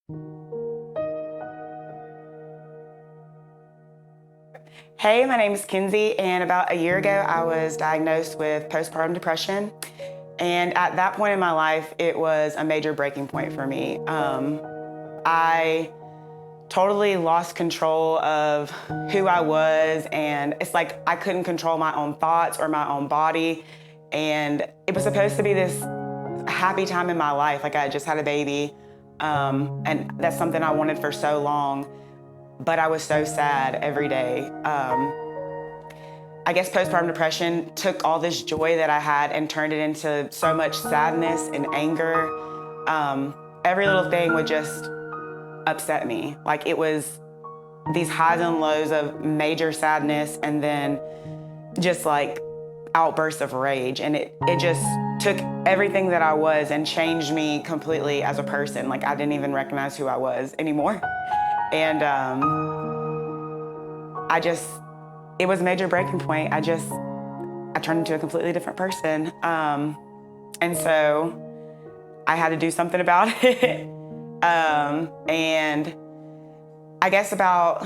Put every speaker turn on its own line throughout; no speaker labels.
Hey, my name is Kenzi, and about a year ago, I was diagnosed with postpartum depression. And at that point in my life, it was a major breaking point for me. I totally lost control of who I was, and it's like I couldn't control my own thoughts or my own body. And it was supposed to be this happy time in my life, like I had just had a baby, and that's something I wanted for so long. But I was so sad every day. I guess postpartum depression took all this joy that I had and turned it into so much sadness and anger. Every little thing would just upset me. Like it was these highs and lows of major sadness and then just like outbursts of rage. And it just took everything that I was and changed me completely as a person. Like I didn't even recognize who I was anymore. And it was a major breaking point. I turned into a completely different person. And so I had to do something about it. And I guess about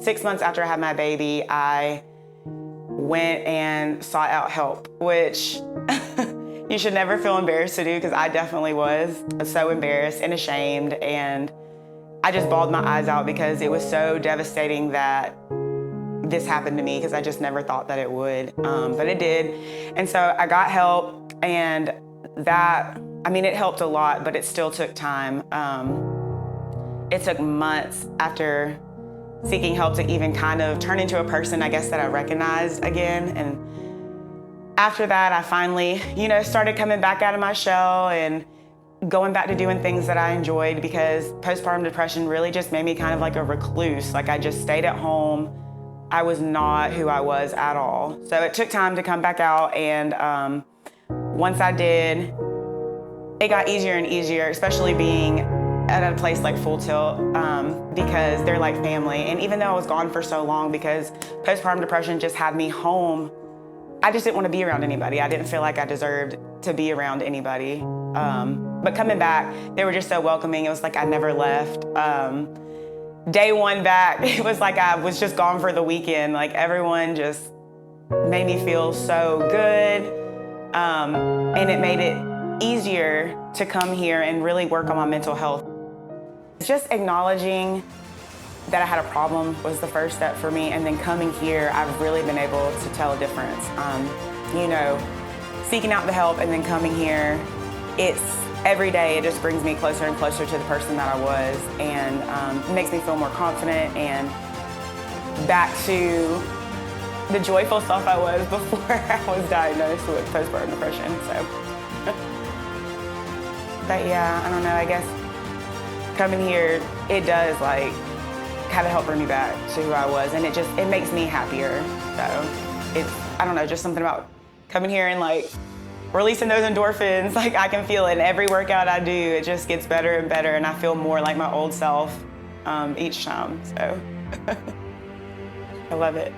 6 months after I had my baby, I went and sought out help, which you should never feel embarrassed to do, because I definitely was so embarrassed and ashamed. And I just bawled my eyes out because it was so devastating that this happened to me, because I just never thought that it would, but it did. And so I got help, and it helped a lot, but it still took time. It took months after seeking help to even kind of turn into a person, I guess, that I recognized again. And after that, I finally, started coming back out of my shell and going back to doing things that I enjoyed, because postpartum depression really just made me kind of like a recluse. Like I just stayed at home. I was not who I was at all. So it took time to come back out, and once I did, it got easier and easier, especially being at a place like FullTilt, because they're like family. And even though I was gone for so long, because postpartum depression just had me home, I just didn't want to be around anybody. I didn't feel like I deserved to be around anybody. But coming back, they were just so welcoming. It was like I never left. Day one back, it was like I was just gone for the weekend. Like everyone just made me feel so good. And it made it easier to come here and really work on my mental health. Just acknowledging that I had a problem was the first step for me. And then coming here, I've really been able to tell a difference. Seeking out the help and then coming here, every day it just brings me closer and closer to the person that I was, and it makes me feel more confident and back to the joyful self I was before I was diagnosed with postpartum depression. So, but yeah, I don't know, I guess coming here, it does like kind of help bring me back to who I was, and it makes me happier. So I don't know, just something about coming here and like releasing those endorphins. Like I can feel it in every workout I do. It just gets better and better, and I feel more like my old self each time. So I love it.